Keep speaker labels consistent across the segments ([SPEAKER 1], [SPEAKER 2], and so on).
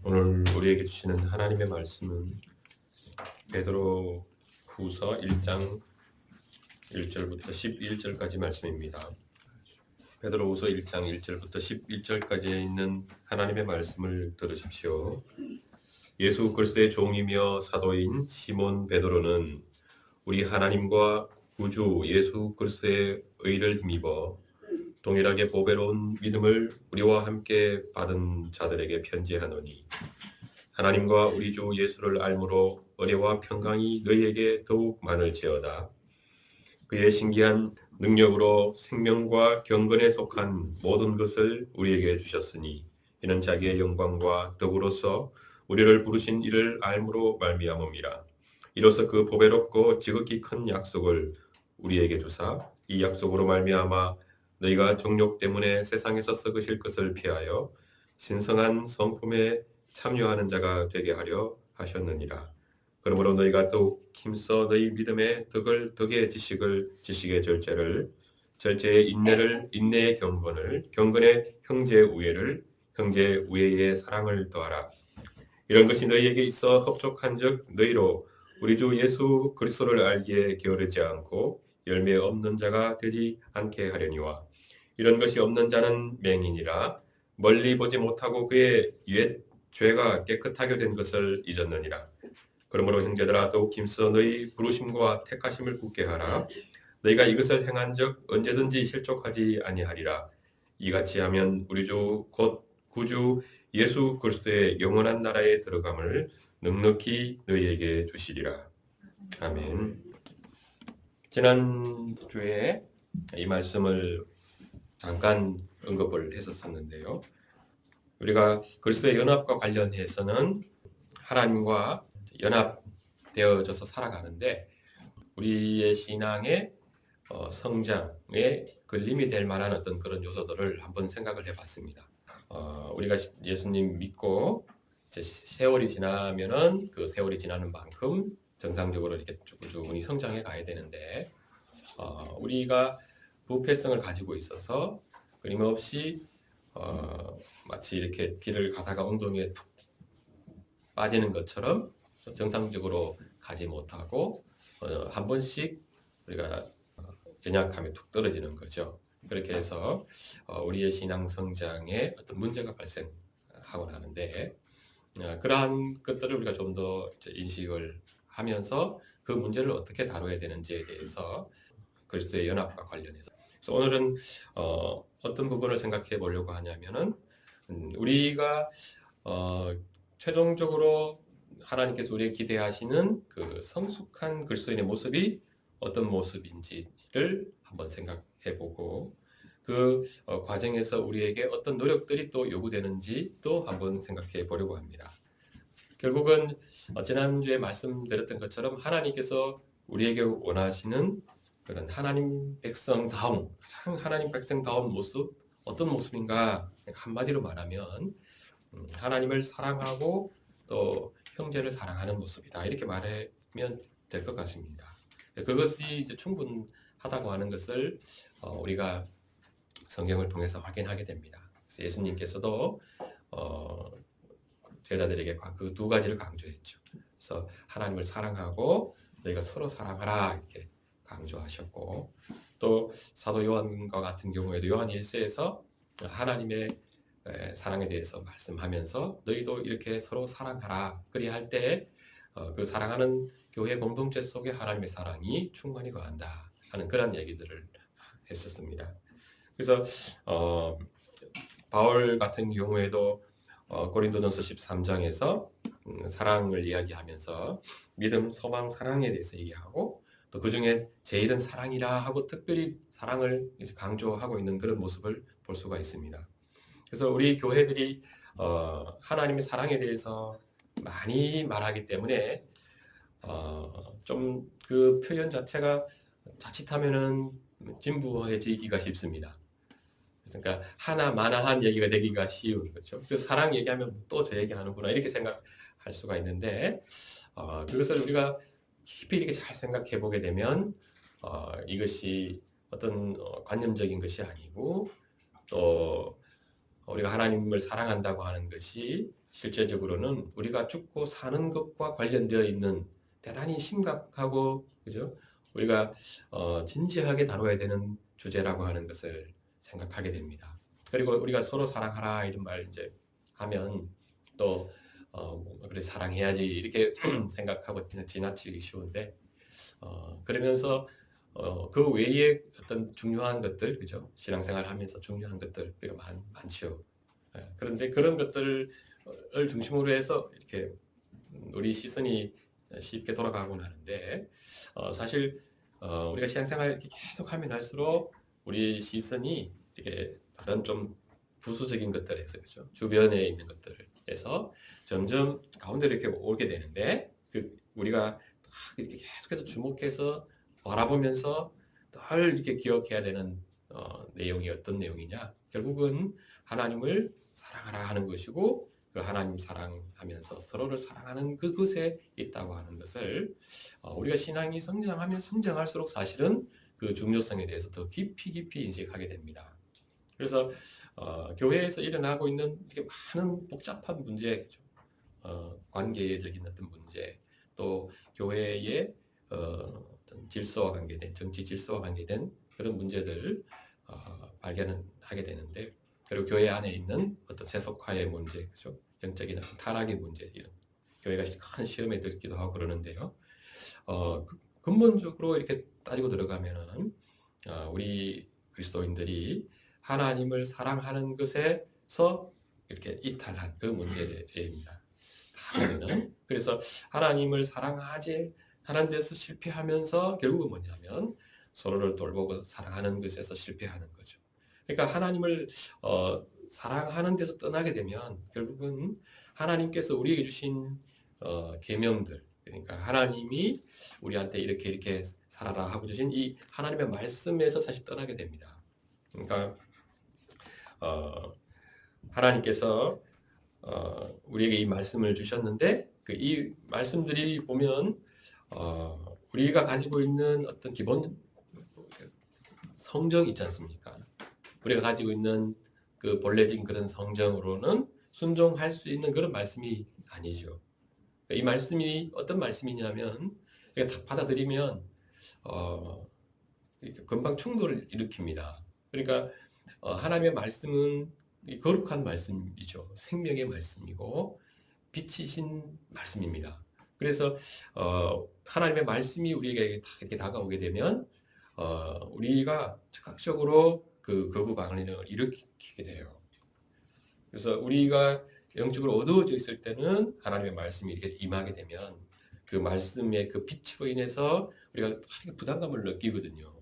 [SPEAKER 1] 오늘 우리에게 주시는 하나님의 말씀은 베드로 후서 1장 1절부터 11절까지 말씀입니다. 베드로 후서 1장 1절부터 11절까지에 있는 하나님의 말씀을 들으십시오. 예수 그리스도의 종이며 사도인 시몬 베드로는 우리 하나님과 구주 예수 그리스도의 의를 힘입어 동일하게 보배로운 믿음을 우리와 함께 받은 자들에게 편지하노니 하나님과 우리 주 예수를 알므로 은혜와 평강이 너희에게 더욱 많을지어다. 그의 신기한 능력으로 생명과 경건에 속한 모든 것을 우리에게 주셨으니 이는 자기의 영광과 덕으로서 우리를 부르신 이를 알므로 말미암음이라. 이로써 그 보배롭고 지극히 큰 약속을 우리에게 주사 이 약속으로 말미암아 너희가 정욕 때문에 세상에서 썩으실 것을 피하여 신성한 성품에 참여하는 자가 되게 하려 하셨느니라. 그러므로 너희가 더욱 힘써 너희 믿음의 덕의 지식의 절제를, 절제의 인내를, 인내의 경건을, 경건의 형제의 우애를, 형제의 우애의 사랑을 더하라. 이런 것이 너희에게 있어 흡족한즉 너희로 우리 주 예수 그리스도를 알기에 게으르지 않고 열매 없는 자가 되지 않게 하려니와 이런 것이 없는 자는 맹인이라 멀리 보지 못하고 그의 옛 죄가 깨끗하게 된 것을 잊었느니라. 그러므로 형제들아 더욱 힘써 너희 부르심과 택하심을 굳게 하라. 너희가 이것을 행한즉 언제든지 실족하지 아니하리라. 이같이 하면 우리 주 곧 구주 예수 그리스도의 영원한 나라에 들어감을 넉넉히 너희에게 주시리라. 아멘. 지난주에 이 말씀을 잠깐 언급을 했었는데요. 우리가 그리스도의 연합과 관련해서는 하나님과 연합되어져서 살아가는데 우리의 신앙의 성장에 걸림이 될 만한 어떤 그런 요소들을 한번 생각을 해봤습니다. 우리가 예수님 믿고 세월이 지나면은 그 세월이 지나는 만큼 정상적으로 이렇게 꾸준히 성장해 가야 되는데 우리가 부패성을 가지고 있어서 끊임없이 마치 이렇게 길을 가다가 엉덩이에 툭 빠지는 것처럼 정상적으로 가지 못하고 한 번씩 우리가 연약함이 툭 떨어지는 거죠. 그렇게 해서 우리의 신앙 성장에 어떤 문제가 발생하곤 하는데 그러한 것들을 우리가 좀 더 인식을 하면서 그 문제를 어떻게 다뤄야 되는지에 대해서 그리스도의 연합과 관련해서 그래서 오늘은 어떤 부분을 생각해 보려고 하냐면은 우리가 최종적으로 하나님께서 우리에게 기대하시는 그 성숙한 그리스도인의 모습이 어떤 모습인지를 한번 생각해 보고 그 과정에서 우리에게 어떤 노력들이 또 요구되는지 또 한번 생각해 보려고 합니다. 결국은 지난주에 말씀드렸던 것처럼 하나님께서 우리에게 원하시는 그런 하나님 백성다움, 가장 하나님 백성다운 모습, 어떤 모습인가 한마디로 말하면 하나님을 사랑하고 또 형제를 사랑하는 모습이다. 이렇게 말하면 될 것 같습니다. 그것이 이제 충분하다고 하는 것을 우리가 성경을 통해서 확인하게 됩니다. 그래서 예수님께서도 제자들에게 그 두 가지를 강조했죠. 그래서 하나님을 사랑하고 너희가 서로 사랑하라 이렇게 강조하셨고 또 사도 요한과 같은 경우에도 요한 1서에서 하나님의 사랑에 대해서 말씀하면서 너희도 이렇게 서로 사랑하라 그리할 때 그 사랑하는 교회 공동체 속에 하나님의 사랑이 충만히 거한다 하는 그런 얘기들을 했었습니다. 그래서 바울 같은 경우에도 고린도전서 13장에서 사랑을 이야기하면서 믿음, 소망, 사랑에 대해서 얘기하고 또 그중에 제일은 사랑이라 하고 특별히 사랑을 강조하고 있는 그런 모습을 볼 수가 있습니다. 그래서 우리 교회들이 하나님의 사랑에 대해서 많이 말하기 때문에 좀 그 표현 자체가 자칫하면은 진부해지기가 쉽습니다. 그러니까 하나마나한 얘기가 되기가 쉬운 거죠. 그 사랑 얘기하면 또 저 얘기하는구나 이렇게 생각할 수가 있는데 그것을 우리가 깊이 이렇게 잘 생각해 보게 되면 이것이 어떤 관념적인 것이 아니고 또 우리가 하나님을 사랑한다고 하는 것이 실제적으로는 우리가 죽고 사는 것과 관련되어 있는 대단히 심각하고 그죠? 우리가 진지하게 다뤄야 되는 주제라고 하는 것을 생각하게 됩니다. 그리고 우리가 서로 사랑하라 이런 말 이제 하면 또 그래 사랑해야지 이렇게 생각하고 지나치기 쉬운데 그러면서 그 외에 어떤 중요한 것들 그죠? 신앙생활 하면서 중요한 것들 우리가 많죠. 그런데 그런 것들을 중심으로 해서 이렇게 우리 시선이 쉽게 돌아가곤 하는데 사실 우리가 신앙생활 이렇게 계속 하면 할수록 우리 시선이 이렇게 다른 좀 부수적인 것들에서 그죠? 주변에 있는 것들에서 점점 가운데로 이렇게 오게 되는데 우리가 이렇게 계속해서 주목해서 바라보면서 늘 이렇게 기억해야 되는 내용이 어떤 내용이냐? 결국은 하나님을 사랑하라 하는 것이고 그 하나님 사랑하면서 서로를 사랑하는 그것에 있다고 하는 것을 우리가 신앙이 성장하면 성장할수록 사실은 그 중요성에 대해서 더 깊이 인식하게 됩니다. 그래서 교회에서 일어나고 있는 이렇게 많은 복잡한 문제죠. 관계적인 어떤 문제, 또 교회의 어떤 질서와 관계된 정치 질서와 관계된 그런 문제들을 발견하게 되는데, 그리고 교회 안에 있는 어떤 세속화의 문제, 그죠? 영적인 타락의 문제, 이런 교회가 큰 시험에 들기도 하고 그러는데요. 근본적으로 이렇게 따지고 들어가면은 우리 그리스도인들이 하나님을 사랑하는 것에서 이렇게 이탈한 그 문제입니다. 다 보면은 그래서 하나님을 사랑하지 하는 데서 실패하면서 결국은 뭐냐면 서로를 돌보고 사랑하는 것에서 실패하는 거죠. 그러니까 하나님을 사랑하는 데서 떠나게 되면 결국은 하나님께서 우리에게 주신 계명들, 그러니까 하나님이 우리한테 이렇게 살아라 하고 주신 이 하나님의 말씀에서 사실 떠나게 됩니다. 그러니까 하나님께서 우리에게 이 말씀을 주셨는데 이 말씀들이 보면 우리가 가지고 있는 어떤 기본 성정 있지 않습니까? 우리가 가지고 있는 그 본래적인 그런 성정으로는 순종할 수 있는 그런 말씀이 아니죠. 이 말씀이 어떤 말씀이냐면 우리가 다 받아들이면 금방 충돌을 일으킵니다. 그러니까 하나님의 말씀은 거룩한 말씀이죠. 생명의 말씀이고 빛이신 말씀입니다. 그래서 하나님의 말씀이 우리에게 이렇게 다가오게 되면 우리가 즉각적으로 그 거부 반응을 일으키게 돼요. 그래서 우리가 영적으로 어두워져 있을 때는 하나님의 말씀이 이렇게 임하게 되면 그 말씀의 그 빛으로 인해서 우리가 부담감을 느끼거든요.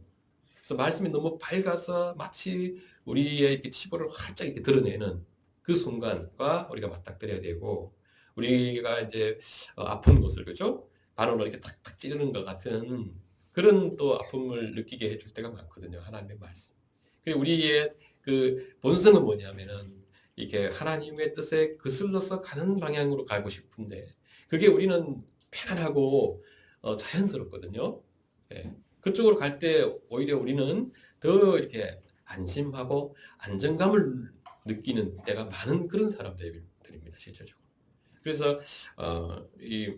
[SPEAKER 1] 그래서 말씀이 너무 밝아서 마치 우리의 이렇게 치부를 활짝 이렇게 드러내는 그 순간과 우리가 맞닥뜨려야 되고, 우리가 이제 아픈 곳을 그죠? 바늘로 이렇게 탁탁 찌르는 것 같은 그런 또 아픔을 느끼게 해줄 때가 많거든요. 하나님의 말씀. 그리고 우리의 그 본성은 뭐냐면은 이렇게 하나님의 뜻에 거슬러서 가는 방향으로 가고 싶은데 그게 우리는 편안하고 자연스럽거든요. 예. 그쪽으로 갈 때 오히려 우리는 더 이렇게 안심하고 안정감을 느끼는 때가 많은 그런 사람들입니다, 실질적으로. 그래서 이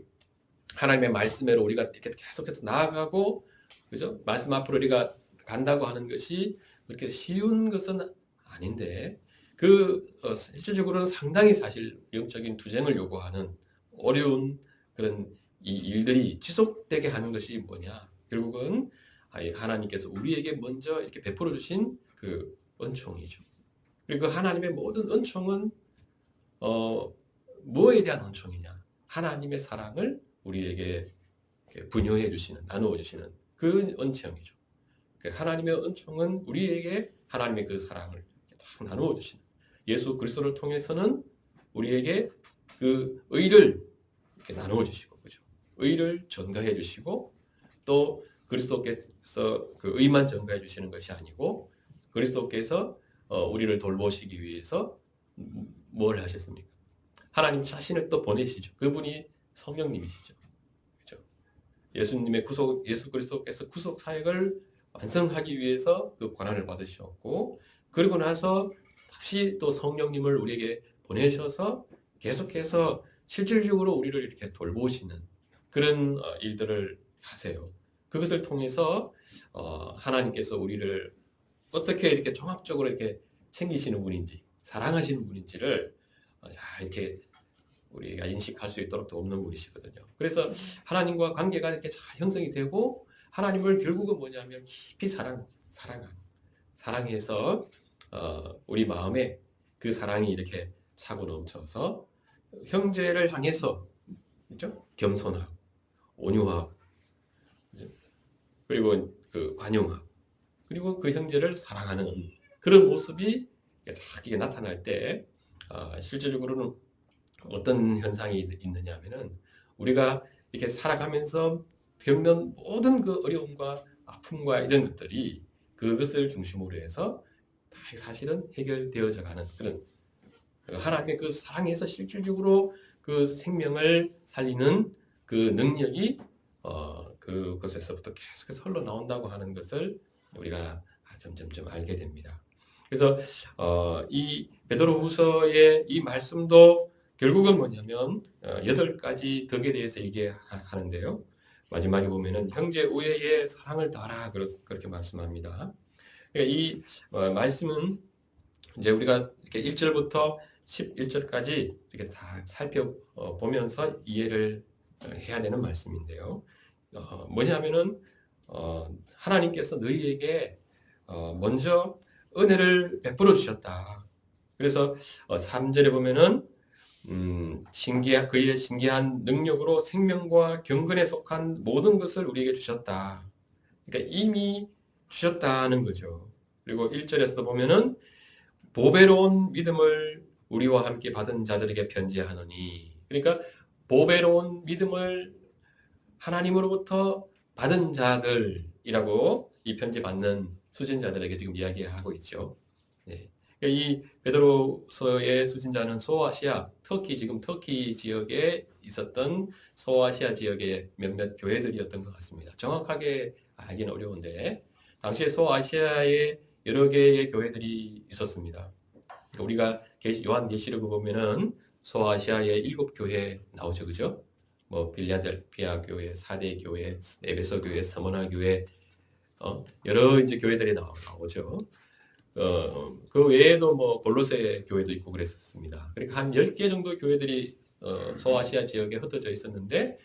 [SPEAKER 1] 하나님의 말씀으로 우리가 이렇게 계속해서 나아가고, 그죠? 말씀 앞으로 우리가 간다고 하는 것이 그렇게 쉬운 것은 아닌데, 실질적으로는 상당히 사실 영적인 투쟁을 요구하는 어려운 그런 이 일들이 지속되게 하는 것이 뭐냐? 결국은 하나님께서 우리에게 먼저 이렇게 베풀어 주신 그 은총이죠. 그리고 하나님의 모든 은총은 뭐에 대한 은총이냐? 하나님의 사랑을 우리에게 분요해 주시는, 나누어 주시는 그 은총이죠. 하나님의 은총은 우리에게 하나님의 그 사랑을 다 나누어 주시는, 예수 그리스도를 통해서는 우리에게 그 의를 이렇게 나누어 주시고, 그죠? 의를 전가해 주시고, 또 그리스도께서 그 의만 전가해 주시는 것이 아니고 그리스도께서 우리를 돌보시기 위해서 뭘 하셨습니까? 하나님 자신을 또 보내시죠. 그분이 성령님이시죠. 그렇죠? 예수 그리스도께서 구속 사역을 완성하기 위해서 그 권한을 받으셨고, 그리고 나서 다시 또 성령님을 우리에게 보내셔서 계속해서 실질적으로 우리를 이렇게 돌보시는 그런 일들을 하세요. 그것을 통해서 하나님께서 우리를 어떻게 이렇게 종합적으로 이렇게 챙기시는 분인지, 사랑하시는 분인지를 잘 이렇게 우리가 인식할 수 있도록 돕는 분이시거든요. 그래서 하나님과 관계가 이렇게 잘 형성이 되고 하나님을 결국은 뭐냐면 깊이 사랑해서 우리 마음에 그 사랑이 이렇게 차고 넘쳐서 형제를 향해서 그렇죠? 겸손하고 온유하고 그리고 그 관용하고 그리고 그 형제를 사랑하는 그런 모습이 이게 나타날 때 실질적으로는 어떤 현상이 있느냐 하면은 우리가 이렇게 살아가면서 겪는 모든 그 어려움과 아픔과 이런 것들이 그것을 중심으로 해서 다 사실은 해결되어져 가는 그런 하나님의 그 사랑에서 실질적으로 그 생명을 살리는 그 능력이 그것에서부터 계속해서 흘러나온다고 하는 것을 우리가 점점점 알게 됩니다. 그래서 이 베드로후서의 이 말씀도 결국은 뭐냐면 8가지 덕에 대해서 얘기하는데요. 마지막에 보면은 형제 우애의 사랑을 다하라 그렇게 말씀합니다. 이 말씀은 이제 우리가 이렇게 1절부터 11절까지 이렇게 다 살펴보면서 이해를 해야 되는 말씀인데요. 뭐냐면은 하나님께서 너희에게 먼저 은혜를 베풀어 주셨다. 그래서 3절에 보면은 그의 신기한 능력으로 생명과 경건에 속한 모든 것을 우리에게 주셨다. 그러니까 이미 주셨다는 거죠. 그리고 1절에서도 보면은 보배로운 믿음을 우리와 함께 받은 자들에게 편지하노니. 그러니까 보배로운 믿음을 하나님으로부터 받은 자들이라고 이 편지 받는 수진자들에게 지금 이야기하고 있죠. 네. 이 베드로서의 수진자는 소아시아, 지금 터키 지역에 있었던 소아시아 지역의 몇몇 교회들이었던 것 같습니다. 정확하게 알기는 어려운데 당시에 소아시아에 여러 개의 교회들이 있었습니다. 우리가 요한계시록을 보면은 소아시아의 7교회 나오죠, 그죠? 뭐 빌라델피아 교회, 사대 교회, 에베소 교회, 스무나 교회, 여러 이제 교회들이 나오죠. 그 외에도 뭐 골로새 교회도 있고 그랬었습니다. 그러니까 한 10개 정도 교회들이 소아시아 지역에 흩어져 있었는데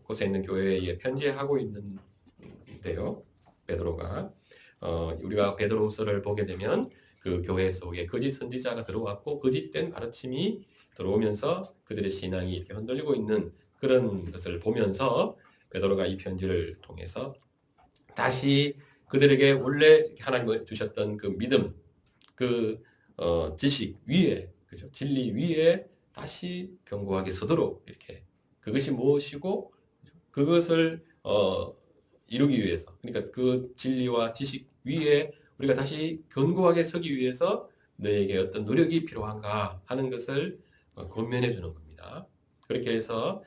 [SPEAKER 1] 곳에 있는 교회에 편지하고 있는데요. 베드로가 우리가 베드로후서를 보게 되면 그 교회 속에 거짓 선지자가 들어왔고 거짓된 가르침이 들어오면서 그들의 신앙이 이렇게 흔들리고 있는 그런 것을 보면서 베드로가 이 편지를 통해서 다시 그들에게 원래 하나님이 주셨던 그 믿음, 그 지식 위에, 그죠? 진리 위에 다시 견고하게 서도록 이렇게 그것이 무엇이고 그것을 이루기 위해서, 그러니까 그 진리와 지식 위에 우리가 다시 견고하게 서기 위해서 너에게 어떤 노력이 필요한가 하는 것을 권면해 주는 겁니다. 그렇게 해서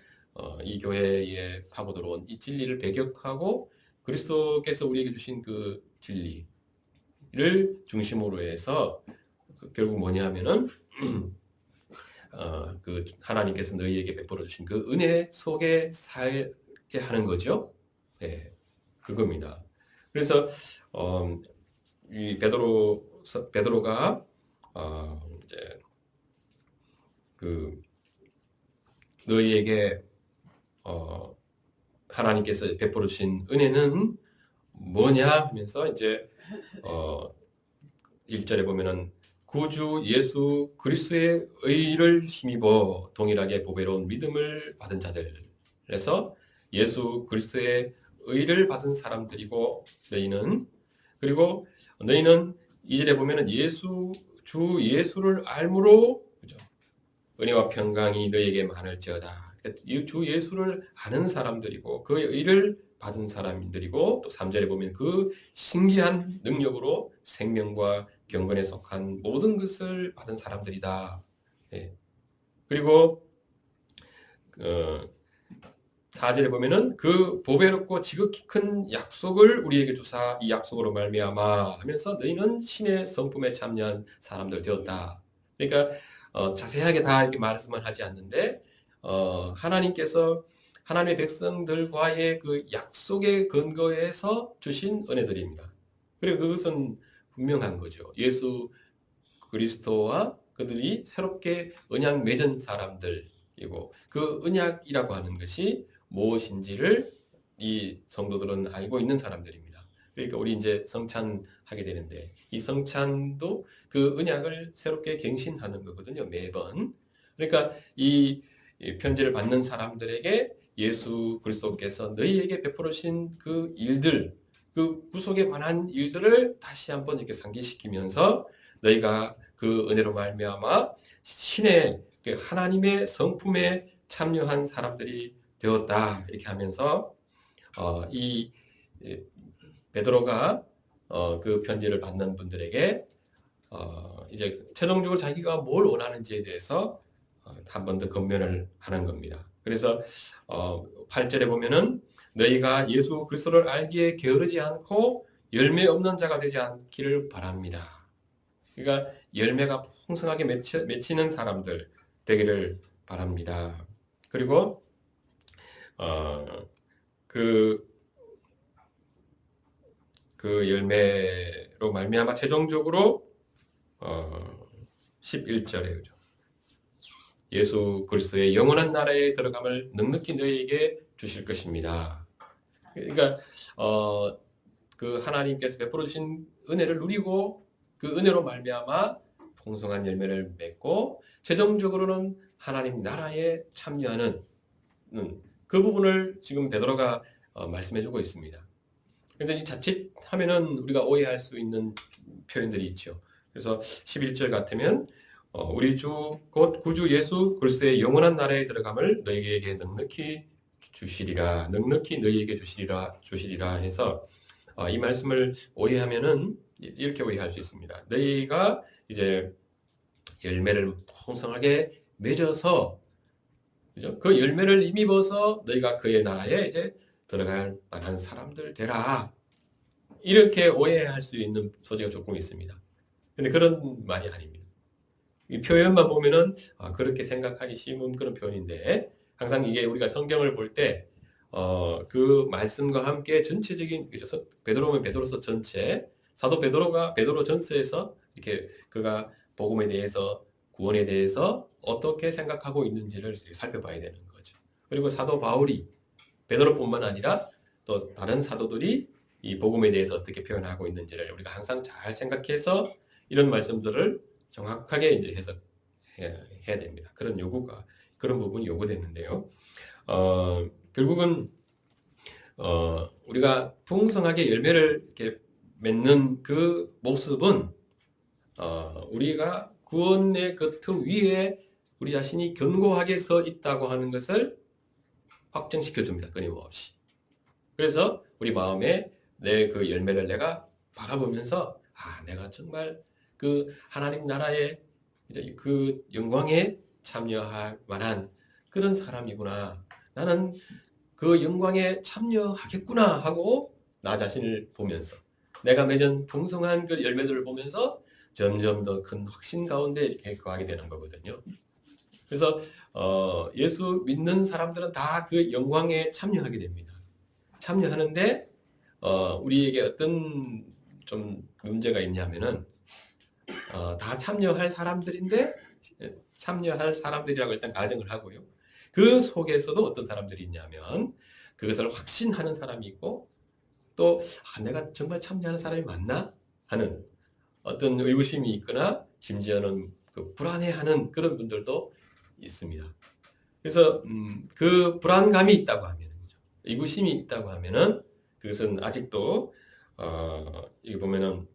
[SPEAKER 1] 이 교회에 파고 들어온 이 진리를 배격하고 그리스도께서 우리에게 주신 그 진리를 중심으로 해서 결국 뭐냐 하면은 그 하나님께서 너희에게 베풀어 주신 그 은혜 속에 살게 하는 거죠. 네, 그겁니다. 그래서 이 베드로가 이제 그 너희에게 하나님께서 베풀어 주신 은혜는 뭐냐 하면서 이제 1절에 보면은 구주 예수 그리스도의 의를 힘입어 동일하게 보배로운 믿음을 받은 자들. 그래서 예수 그리스도의 의를 받은 사람들이고 그리고 너희는 2절에 보면은 주 예수를 알므로 그죠? 은혜와 평강이 너희에게 많을지어다. 주 예수를 아는 사람들이고 그 의를 받은 사람들이고 또 3절에 보면 그 신기한 능력으로 생명과 경건에 속한 모든 것을 받은 사람들이다. 네. 그리고 4절에 보면은 그 보배롭고 지극히 큰 약속을 우리에게 주사 이 약속으로 말미암아 하면서 너희는 신의 성품에 참여한 사람들 되었다. 그러니까 자세하게 다 이렇게 말씀을 하지 않는데 하나님께서 하나님의 백성들과의 그 약속의 근거에서 주신 은혜들입니다. 그리고 그것은 분명한 거죠. 예수 그리스도와 그들이 새롭게 언약 맺은 사람들이고 그 언약이라고 하는 것이 무엇인지를 이 성도들은 알고 있는 사람들입니다. 그러니까 우리 이제 성찬하게 되는데 이 성찬도 그 언약을 새롭게 갱신하는 거거든요. 매번. 그러니까 이 편지를 받는 사람들에게 예수 그리스도께서 너희에게 베풀으신 그 일들, 그 구속에 관한 일들을 다시 한번 이렇게 상기시키면서 너희가 그 은혜로 말미암아 신의 하나님의 성품에 참여한 사람들이 되었다 이렇게 하면서 이 베드로가 그 편지를 받는 분들에게 이제 최종적으로 자기가 뭘 원하는지에 대해서 한 번 더 권면을 하는 겁니다. 그래서 8절에 보면은 너희가 예수 그리스도를 알기에 게으르지 않고 열매 없는 자가 되지 않기를 바랍니다. 그러니까 열매가 풍성하게 맺히는 사람들 되기를 바랍니다. 그리고 그 열매로 말미암아 최종적으로 11절에 그죠. 예수 그리스도의 영원한 나라에 들어감을 넉넉히 너희에게 주실 것입니다. 그러니까 그 하나님께서 베풀어 주신 은혜를 누리고 그 은혜로 말미암아 풍성한 열매를 맺고 최종적으로는 하나님 나라에 참여하는 그 부분을 지금 베드로가 말씀해주고 있습니다. 그런데 자칫하면은 우리가 오해할 수 있는 표현들이 있죠. 그래서 11절 같으면 우리 주 곧 구주 예수 그리스도의 영원한 나라에 들어감을 너희에게 넉넉히 주시리라, 넉넉히 너희에게 주시리라 해서 이 말씀을 오해하면은 이렇게 오해할 수 있습니다. 너희가 이제 열매를 풍성하게 맺어서 그죠? 그 열매를 힘입어서 너희가 그의 나라에 이제 들어갈 만한 사람들 되라. 이렇게 오해할 수 있는 소지가 조금 있습니다. 근데 그런 말이 아닙니다. 이 표현만 보면은 그렇게 생각하기 쉬운 그런 표현인데 항상 이게 우리가 성경을 볼 때 그 말씀과 함께 전체적인 베드로면 베드로서 전체 사도 베드로가 베드로 전서에서 이렇게 그가 복음에 대해서 구원에 대해서 어떻게 생각하고 있는지를 살펴봐야 되는 거죠. 그리고 사도 바울이 베드로뿐만 아니라 또 다른 사도들이 이 복음에 대해서 어떻게 표현하고 있는지를 우리가 항상 잘 생각해서 이런 말씀들을 정확하게 이제 해석해야 됩니다. 그런 부분이 요구되는데요. 결국은 우리가 풍성하게 열매를 이렇게 맺는 그 모습은 우리가 구원의 그 터 위에 우리 자신이 견고하게 서 있다고 하는 것을 확정시켜 줍니다. 끊임없이. 그래서 우리 마음에 내 그 열매를 내가 바라보면서 내가 정말 그 하나님 나라의 이제 그 영광에 참여할 만한 그런 사람이구나. 나는 그 영광에 참여하겠구나 하고 나 자신을 보면서 내가 맺은 풍성한 그 열매들을 보면서 점점 더 큰 확신 가운데 이렇게 거하게 되는 거거든요. 그래서 예수 믿는 사람들은 다 그 영광에 참여하게 됩니다. 참여하는데 우리에게 어떤 좀 문제가 있냐면은 다 참여할 사람들인데 참여할 사람들이라고 일단 가정을 하고요. 그 속에서도 어떤 사람들이 있냐면 그것을 확신하는 사람이 있고 또 내가 정말 참여하는 사람이 맞나 하는 어떤 의구심이 있거나 심지어는 그 불안해하는 그런 분들도 있습니다. 그래서 그 불안감이 있다고 하면 의구심이 있다고 하면은 그것은 아직도 여기 보면은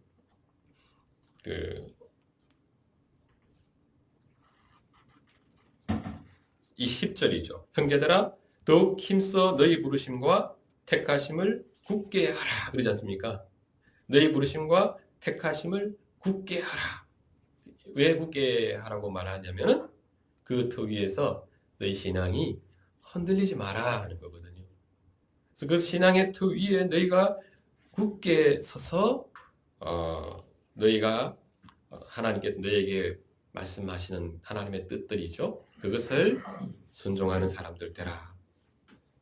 [SPEAKER 1] 이 10절이죠. 형제들아 더욱 힘써 너희 부르심과 택하심을 굳게 하라 그러지 않습니까? 너희 부르심과 택하심을 굳게 하라. 왜 굳게 하라고 말하냐면 그 터 위에서 너희 신앙이 흔들리지 마라 하는 거거든요. 그래서 그 신앙의 터 위에 너희가 굳게 서서 너희가 하나님께서 너희에게 말씀하시는 하나님의 뜻들이죠. 그것을 순종하는 사람들 되라.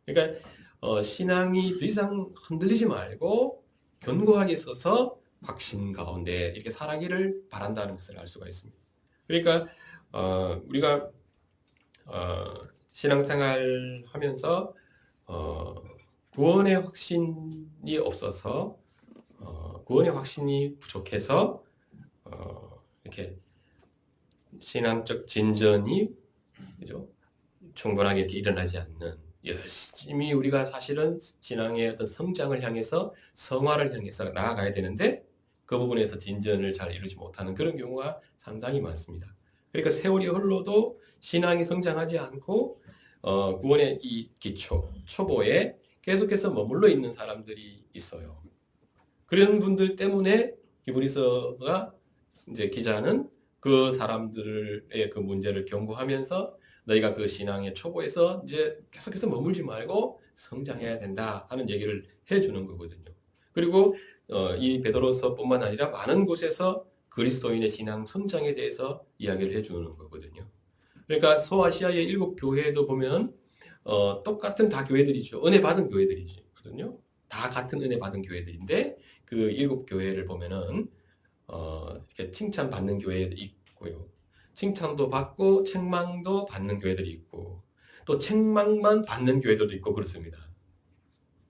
[SPEAKER 1] 그러니까 신앙이 더 이상 흔들리지 말고 견고하게 서서 확신 가운데 이렇게 살아기를 바란다는 것을 알 수가 있습니다. 그러니까 우리가 신앙생활 하면서 구원의 확신이 없어서 구원의 확신이 부족해서 이렇게 신앙적 진전이 그죠? 충분하게 이렇게 일어나지 않는 열심히 우리가 사실은 신앙의 어떤 성장을 향해서 성화를 향해서 나아가야 되는데 그 부분에서 진전을 잘 이루지 못하는 그런 경우가 상당히 많습니다. 그러니까 세월이 흘러도 신앙이 성장하지 않고 구원의 이 기초, 초보에 계속해서 머물러 있는 사람들이 있어요. 그런 분들 때문에 히브리서가 이제 기자는 그 사람들의 그 문제를 경고하면서 너희가 그 신앙의 초보에서 이제 계속해서 머물지 말고 성장해야 된다 하는 얘기를 해주는 거거든요. 그리고 이 베드로서뿐만 아니라 많은 곳에서 그리스도인의 신앙 성장에 대해서 이야기를 해주는 거거든요. 그러니까 소아시아의 7 교회도 보면 똑같은 다 교회들이죠. 은혜 받은 교회들이거든요. 다 같은 은혜 받은 교회들인데 그 7 교회를 보면은 이렇게 칭찬받는 교회도 있고요. 칭찬도 받고 책망도 받는 교회들이 있고 또 책망만 받는 교회들도 있고 그렇습니다.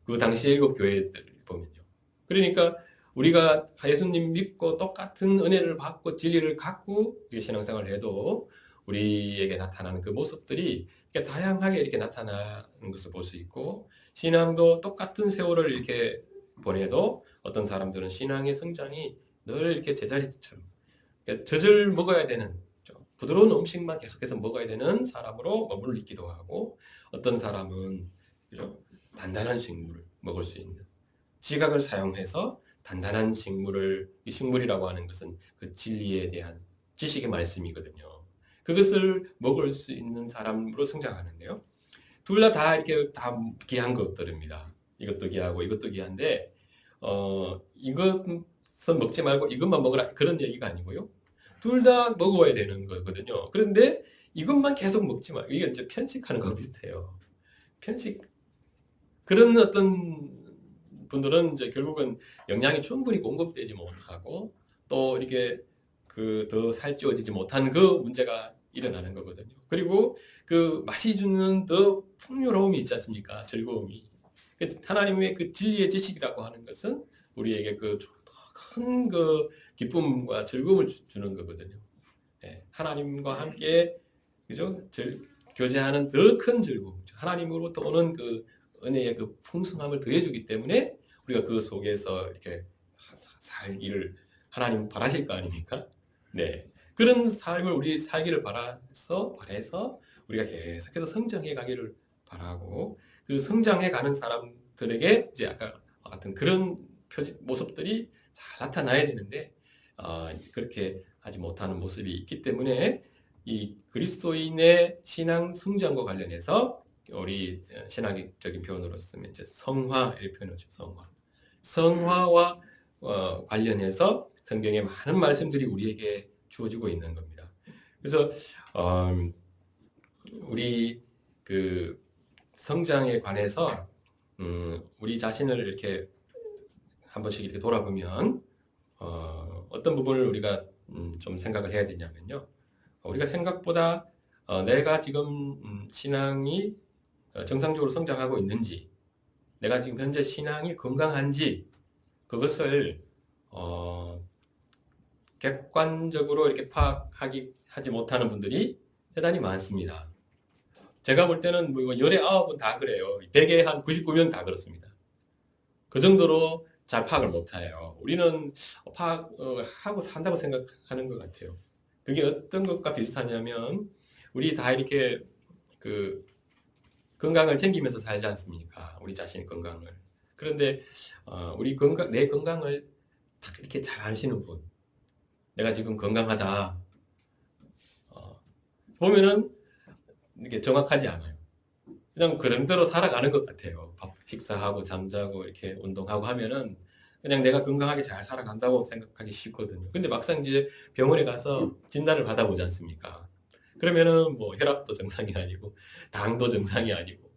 [SPEAKER 1] 그 당시 7 교회들 보면요. 그러니까 우리가 예수님 믿고 똑같은 은혜를 받고 진리를 갖고 신앙생활을 해도 우리에게 나타나는 그 모습들이 다양하게 이렇게 나타나는 것을 볼 수 있고 신앙도 똑같은 세월을 이렇게 보내도 어떤 사람들은 신앙의 성장이 늘 이렇게 제자리처럼 젖을 먹어야 되는 부드러운 음식만 계속해서 먹어야 되는 사람으로 머물기도 하고 어떤 사람은 그죠? 단단한 식물을 먹을 수 있는 지각을 사용해서 단단한 식물을 이 식물이라고 하는 것은 그 진리에 대한 지식의 말씀이거든요. 그것을 먹을 수 있는 사람으로 성장하는데요. 둘 다 이렇게 다 귀한 것들입니다. 이것도 귀하고 이것도 귀한데 이것은 먹지 말고 이것만 먹으라 그런 얘기가 아니고요. 둘 다 먹어야 되는 거거든요. 그런데 이것만 계속 먹지 말고 이게 이제 편식하는 거 비슷해요. 편식 그런 어떤 분들은 이제 결국은 영양이 충분히 공급되지 못하고 또 이렇게 그 더 살찌워지지 못한 그 문제가 일어나는 거거든요. 그리고 그 맛이 주는 더 풍요로움이 있지 않습니까? 즐거움이. 하나님의 그 진리의 지식이라고 하는 것은 우리에게 그 큰 그 기쁨과 즐거움을 주는 거거든요. 네, 하나님과 함께 그죠? 교제하는 더 큰 즐거움, 하나님으로부터 오는 그 은혜의 그 풍성함을 더해주기 때문에 우리가 그 속에서 이렇게 살기를 하나님 바라실 거 아닙니까? 네, 그런 삶을 우리 살기를 바라서 우리가 계속해서 성장해 가기를 바라고 그 성장해 가는 사람들에게 이제 아까 같은 그런 모습들이 잘 나타나야 되는데 이제 그렇게 하지 못하는 모습이 있기 때문에 이 그리스도인의 신앙 성장과 관련해서 우리 신학적인 표현으로 쓰면 이제 성화 이렇게 표현하죠. 성화와 관련해서 성경에 많은 말씀들이 우리에게 주어지고 있는 겁니다. 그래서 우리 그 성장에 관해서 우리 자신을 이렇게 한 번씩 이렇게 돌아보면 어떤 부분을 우리가 좀 생각을 해야 되냐면요. 우리가 생각보다 내가 지금 신앙이 정상적으로 성장하고 있는지, 내가 지금 현재 신앙이 건강한지 그것을 객관적으로 이렇게 파악하지 못하는 분들이 대단히 많습니다. 제가 볼 때는 뭐 열의 9은 다 그래요. 100에 한 99명 다 그렇습니다. 그 정도로 잘 파악을 못해요. 우리는 파악하고 산다고 생각하는 것 같아요. 그게 어떤 것과 비슷하냐면 우리 다 이렇게 그 건강을 챙기면서 살지 않습니까? 우리 자신의 건강을. 그런데 우리 내 건강을 딱 이렇게 잘 아시는 분, 내가 지금 건강하다 보면은 이게 정확하지 않아요. 그냥 그대로 살아가는 것 같아요. 밥 식사하고 잠자고 이렇게 운동하고 하면은 그냥 내가 건강하게 잘 살아간다고 생각하기 쉽거든요. 근데 막상 이제 병원에 가서 진단을 받아보지 않습니까? 그러면은 뭐 혈압도 정상이 아니고 당도 정상이 아니고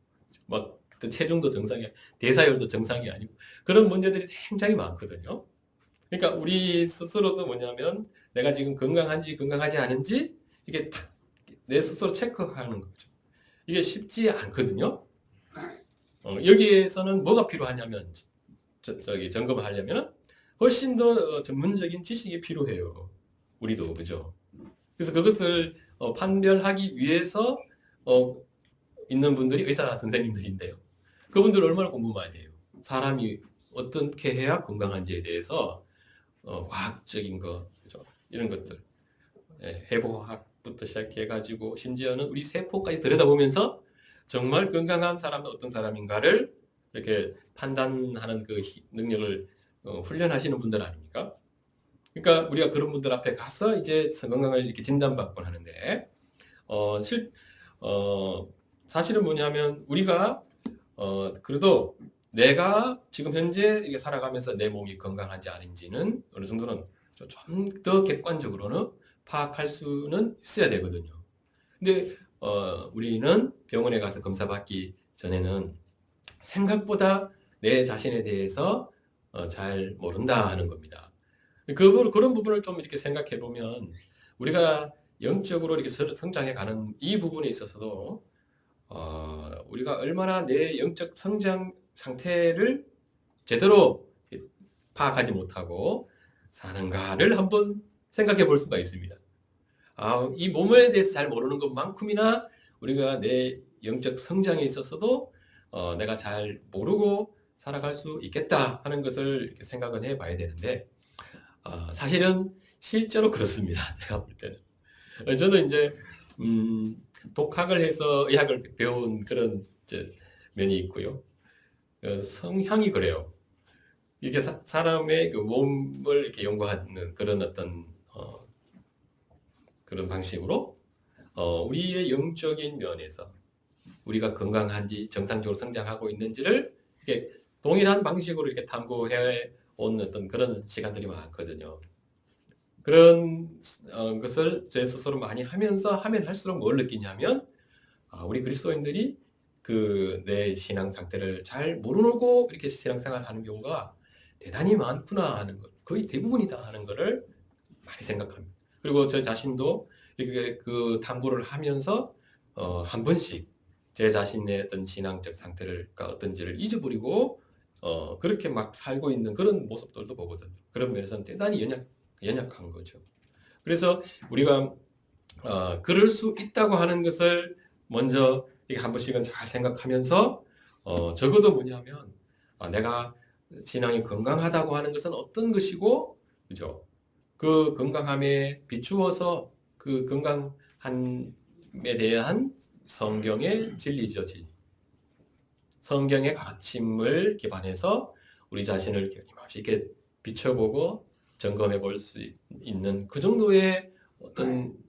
[SPEAKER 1] 막 또 체중도 정상이 아니고 대사율도 정상이 아니고 그런 문제들이 굉장히 많거든요. 그러니까 우리 스스로도 뭐냐면 내가 지금 건강한지 건강하지 않은지 이게 탁 내 스스로 체크하는 거죠. 이게 쉽지 않거든요. 여기에서는 뭐가 필요하냐면 저기 점검을 하려면 훨씬 더 전문적인 지식이 필요해요. 우리도 그죠. 그래서 그것을 판별하기 위해서 있는 분들이 의사 선생님들인데요. 그분들 얼마나 공부 많이 해요. 사람이 어떻게 해야 건강한지에 대해서 과학적인 거 그죠? 이런 것들 해부학부터 시작해가지고 심지어는 우리 세포까지 들여다보면서 정말 건강한 사람은 어떤 사람인가를 이렇게 판단하는 그 능력을 훈련하시는 분들 아닙니까? 그러니까 우리가 그런 분들 앞에 가서 이제 건강을 이렇게 진단받곤 하는데 어, 실, 사실은 뭐냐면 우리가 그래도 내가 지금 현재 이게 살아가면서 내 몸이 건강한지 아닌지는 어느 정도는 좀 더 객관적으로는 파악할 수는 있어야 되거든요. 근데 우리는 병원에 가서 검사 받기 전에는 생각보다 내 자신에 대해서 잘 모른다 하는 겁니다. 그런 부분을 좀 이렇게 생각해 보면 우리가 영적으로 이렇게 성장해 가는 이 부분에 있어서도 우리가 얼마나 내 영적 성장 상태를 제대로 파악하지 못하고 사는가를 한번 생각해 볼 수가 있습니다. 이 몸에 대해서 잘 모르는 것만큼이나 우리가 내 영적 성장에 있어서도 내가 잘 모르고 살아갈 수 있겠다 하는 것을 이렇게 생각은 해봐야 되는데 사실은 실제로 그렇습니다. 제가 볼 때는 저는 이제 독학을 해서 의학을 배운 그런 면이 있고요. 성향이 그래요. 이게 사람의 그 몸을 이렇게 연구하는 그런 어떤 그런 방식으로 우리의 영적인 면에서 우리가 건강한지 정상적으로 성장하고 있는지를 이렇게 동일한 방식으로 이렇게 탐구해 온 어떤 그런 시간들이 많거든요. 그런 것을 제 스스로 많이 하면서 하면 할수록 뭘 느끼냐면 우리 그리스도인들이 그 내 신앙 상태를 잘 모르고 이렇게 신앙생활하는 경우가 대단히 많구나 하는 것, 거의 대부분이다 하는 것을 많이 생각합니다. 그리고 저 자신도 이렇게 그 탐구를 하면서 한 번씩 제 자신의 어떤 신앙적 상태가 어떤지를 잊어버리고 그렇게 막 살고 있는 그런 모습들도 보거든요. 그런 면에서는 대단히 연약한 거죠. 그래서 우리가 그럴 수 있다고 하는 것을 먼저 한 번씩은 잘 생각하면서 적어도 뭐냐면 내가 신앙이 건강하다고 하는 것은 어떤 것이고 그죠? 그 건강함에 비추어서 그 건강함에 대한 성경의 진리죠, 진리. 성경의 가르침을 기반해서 우리 자신을 이렇게 비춰보고 점검해 볼 수 있는 그 정도의 어떤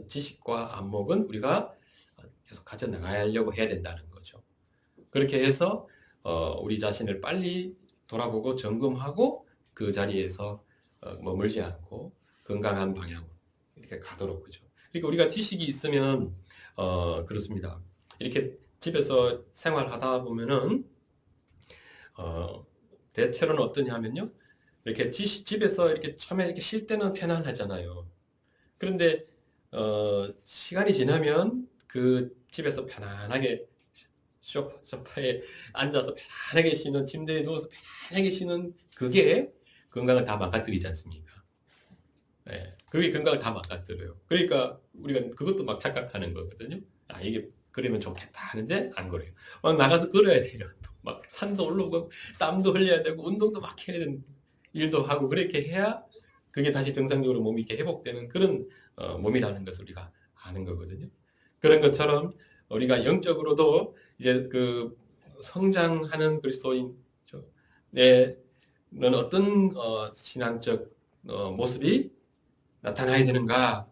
[SPEAKER 1] 지식과 안목은 우리가 계속 가져 나가려고 해야 된다는 거죠. 그렇게 해서 우리 자신을 빨리 돌아보고 점검하고 그 자리에서 머물지 않고 건강한 방향으로 이렇게 가도록 그죠. 그러니까 우리가 지식이 있으면 그렇습니다. 이렇게 집에서 생활하다 보면은 대체로는 어떠냐면요. 이렇게 집에서 이렇게 처음에 이렇게 쉴 때는 편안하잖아요. 그런데 시간이 지나면 그 집에서 편안하게 소파에 앉아서 편안하게 쉬는 침대에 누워서 편안하게 쉬는 그게 건강을 다 망가뜨리지 않습니까? 네, 그게 건강을 다 망가뜨려요. 그러니까 우리가 그것도 막 착각하는 거거든요. 이게 그러면 좋겠다 하는데 안 그래요. 막 나가서 걸어야 돼요. 막 산도 올라오고 땀도 흘려야 되고 운동도 막 해야 되는 일도 하고 그렇게 해야 그게 다시 정상적으로 몸이 이렇게 회복되는 그런 몸이라는 것을 우리가 아는 거거든요. 그런 것처럼 우리가 영적으로도 이제 그 성장하는 그리스도인의 어떤 신앙적 모습이 나타나야 되는가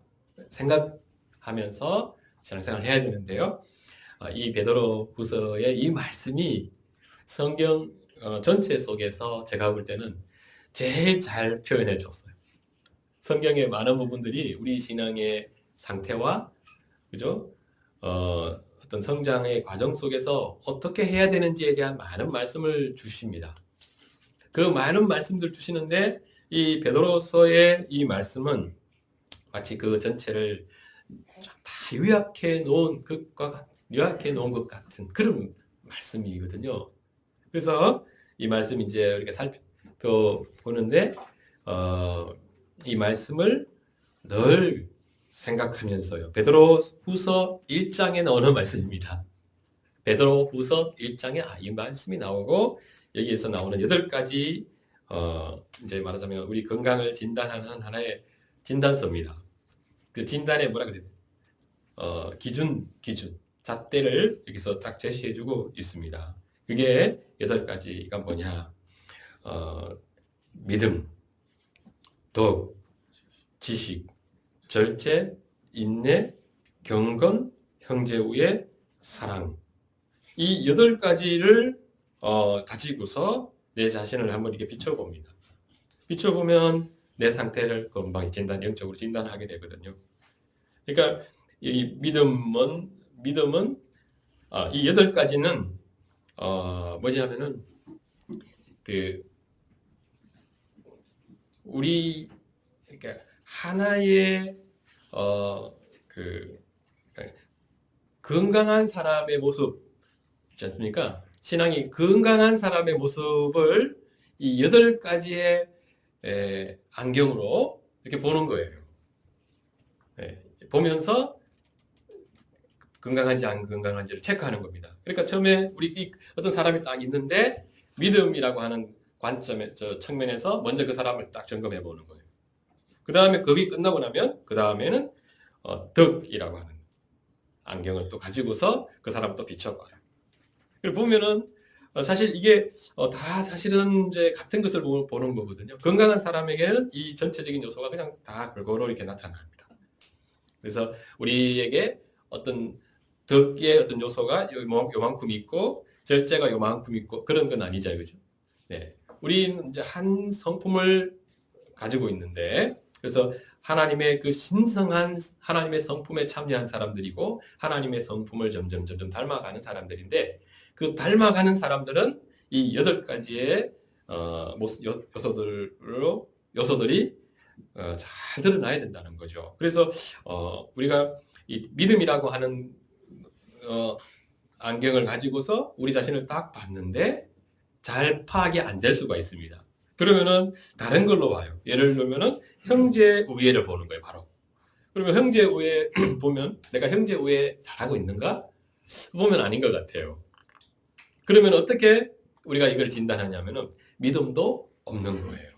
[SPEAKER 1] 생각하면서 신앙생활을 해야 되는데요. 이 베드로후서의 이 말씀이 성경 전체 속에서 제가 볼 때는 제일 잘 표현해 줬어요. 성경의 많은 부분들이 우리 신앙의 상태와 그죠? 어떤 성장의 과정 속에서 어떻게 해야 되는지에 대한 많은 말씀을 주십니다. 그 많은 말씀들 주시는데 이 베드로서의 이 말씀은 마치 그 전체를 다 요약해 놓은 것 같은 그런 말씀이거든요. 그래서 이 말씀 이제 이렇게 살펴보는데 이 말씀을 늘 생각하면서요. 베드로후서 1장에 나오는 말씀입니다. 베드로후서 1장에 이 말씀이 나오고 여기에서 나오는 8가지 이제 말하자면 우리 건강을 진단하는 하나의 진단서입니다. 그 진단에 뭐라 그래야 돼? 기준, 잣대를 여기서 딱 제시해주고 있습니다. 그게 8가지가 뭐냐? 믿음, 덕, 지식, 절제, 인내, 경건, 형제 우애, 사랑. 이 8가지를 가지고서 내 자신을 한번 이렇게 비춰봅니다. 비춰보면 내 상태를 금방 영적으로 진단하게 되거든요. 그러니까 이 믿음은 이 8가지는 뭐냐면은 우리 그러니까 하나의 건강한 사람의 모습 있지 않습니까? 신앙이 건강한 사람의 모습을 이 8가지의 안경으로 이렇게 보는 거예요. 보면서 건강한지 안 건강한지를 체크하는 겁니다. 그러니까 처음에 우리 어떤 사람이 딱 있는데 믿음이라고 하는 측면에서 먼저 그 사람을 딱 점검해 보는 거예요. 그 다음에 그게 끝나고 나면 그 다음에는 덕이라고 하는 안경을 또 가지고서 그 사람을 또 비춰봐요. 보면은 사실 이게 다 사실은 이제 같은 것을 보는 거거든요. 건강한 사람에게는 이 전체적인 요소가 그냥 다 골고루 이렇게 나타납니다. 그래서 우리에게 어떤 덕의 어떤 요소가 요만큼 있고 절제가 요만큼 있고 그런 건 아니죠, 그죠? 네, 우리는 이제 한 성품을 가지고 있는데 그래서 하나님의 그 신성한 하나님의 성품에 참여한 사람들이고 하나님의 성품을 점점 닮아가는 사람들인데 그 닮아가는 사람들은 이 8가지의 요소들이 잘 드러나야 된다는 거죠. 그래서 우리가 이 믿음이라고 하는 안경을 가지고서 우리 자신을 딱 봤는데 잘 파악이 안 될 수가 있습니다. 그러면은 다른 걸로 봐요. 예를 들면은 형제 우애를 보는 거예요, 바로. 그러면 형제 우애 보면 내가 형제 우애 잘하고 있는가? 보면 아닌 것 같아요. 그러면 어떻게 우리가 이걸 진단하냐면은 믿음도 없는 거예요.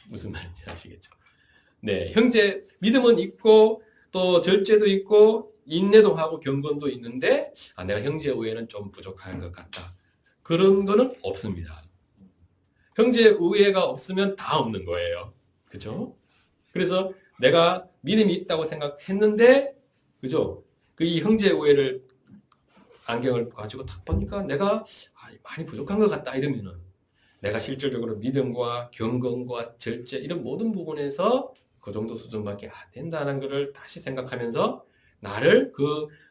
[SPEAKER 1] 무슨 말인지 아시겠죠? 네, 형제 믿음은 있고 또 절제도 있고 인내도 하고 경건도 있는데 내가 형제 우애는 좀 부족한 것 같다. 그런 거는 없습니다. 형제 우애가 없으면 다 없는 거예요. 그죠? 그래서 내가 믿음이 있다고 생각했는데, 그죠? 이 형제 우애를 안경을 가지고 딱 보니까 내가 많이 부족한 것 같다 이러면은 내가 실질적으로 믿음과 경건과 절제 이런 모든 부분에서 그 정도 수준밖에 안 된다는 것을 다시 생각하면서 나를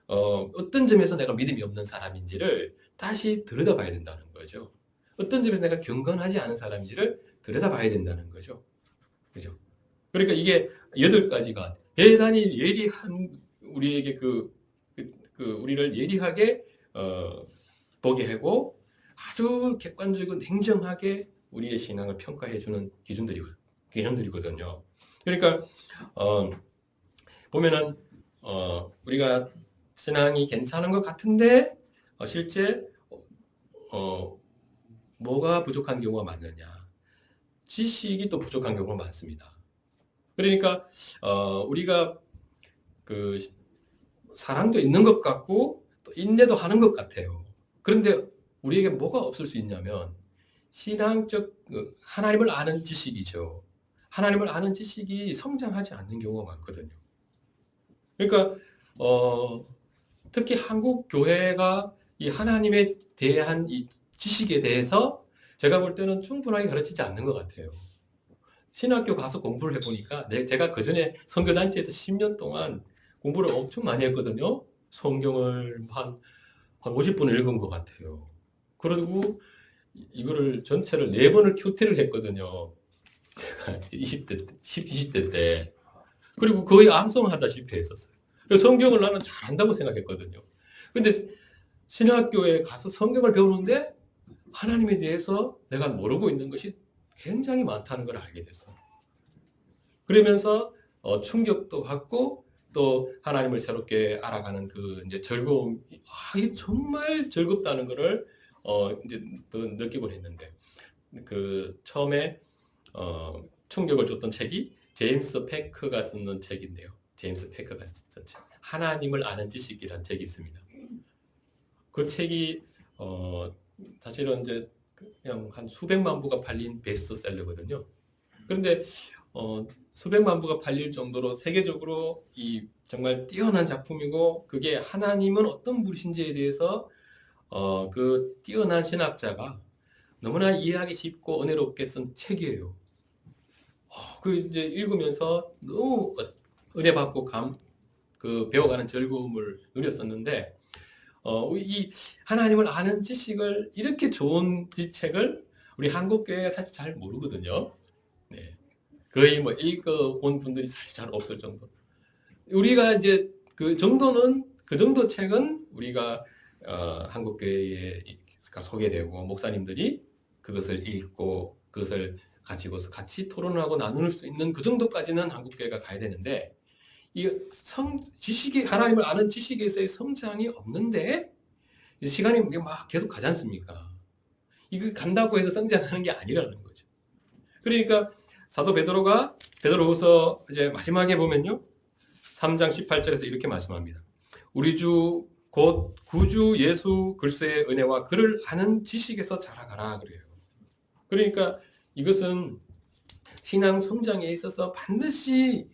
[SPEAKER 1] 어떤 점에서 내가 믿음이 없는 사람인지를 다시 들여다봐야 된다는 거죠. 어떤 점에서 내가 경건하지 않은 사람인지를 들여다봐야 된다는 거죠. 그죠? 그러니까 이게 8가지가 대단히 예리한 우리에게 우리를 예리하게 보게 하고 아주 객관적이고 냉정하게 우리의 신앙을 평가해주는 기준들이거든요. 그러니까 보면은 우리가 신앙이 괜찮은 것 같은데 실제 뭐가 부족한 경우가 많느냐? 지식이 또 부족한 경우가 많습니다. 그러니까 우리가 사랑도 있는 것 같고 또 인내도 하는 것 같아요. 그런데 우리에게 뭐가 없을 수 있냐면 신앙적 하나님을 아는 지식이죠. 하나님을 아는 지식이 성장하지 않는 경우가 많거든요. 그러니까 특히 한국 교회가 이 하나님에 대한 이 지식에 대해서 제가 볼 때는 충분하게 가르치지 않는 것 같아요. 신학교 가서 공부를 해보니까 제가 그전에 선교단체에서 10년 동안 공부를 엄청 많이 했거든요. 성경을 한 50분을 읽은 것 같아요. 그리고 이거를 전체를 4번을 큐티를 했거든요. 제가 20대 때. 그리고 거의 암송하다시피 했었어요. 그래서 성경을 나는 잘한다고 생각했거든요. 근데 신학교에 가서 성경을 배우는데 하나님에 대해서 내가 모르고 있는 것이 굉장히 많다는 걸 알게 됐어. 그러면서 충격도 받고 또 하나님을 새롭게 알아가는 그 이제 즐거움, 이게 정말 즐겁다는 것을 이제 또 느끼곤 했는데 그 처음에 충격을 줬던 책이 제임스 패커가 쓰는 책인데요. 제임스 패커가 쓴 책, 하나님을 아는 지식이라는 책이 있습니다. 그 책이 사실은 이제 그냥 한 수백만 부가 팔린 베스트셀러거든요. 그런데 수백만 부가 팔릴 정도로 세계적으로 이 정말 뛰어난 작품이고 그게 하나님은 어떤 분이신지에 대해서 그 뛰어난 신학자가 너무나 이해하기 쉽고 은혜롭게 쓴 책이에요. 그 이제 읽으면서 너무 은혜 받고 그 배워가는 즐거움을 누렸었는데 이 하나님을 아는 지식을 이렇게 좋은 책을 우리 한국 교회가 사실 잘 모르거든요. 네. 거의 뭐 읽어본 분들이 사실 잘 없을 정도. 우리가 이제 그 정도 책은 우리가 한국 교회에 소개되고 목사님들이 그것을 읽고 그것을 가지고서 같이 토론하고 나눌 수 있는 그 정도까지는 한국 교회가 가야 되는데 이 지식이 하나님을 아는 지식에서의 성장이 없는데 시간이 막 계속 가지 않습니까? 이거 간다고 해서 성장하는 게 아니라는 거죠. 그러니까 사도 베드로후서 이제 마지막에 보면요. 3장 18절에서 이렇게 말씀합니다. 우리 주 곧 구주 예수 그리스도의 은혜와 그를 아는 지식에서 자라가라 그래요. 그러니까 이것은 신앙 성장에 있어서 반드시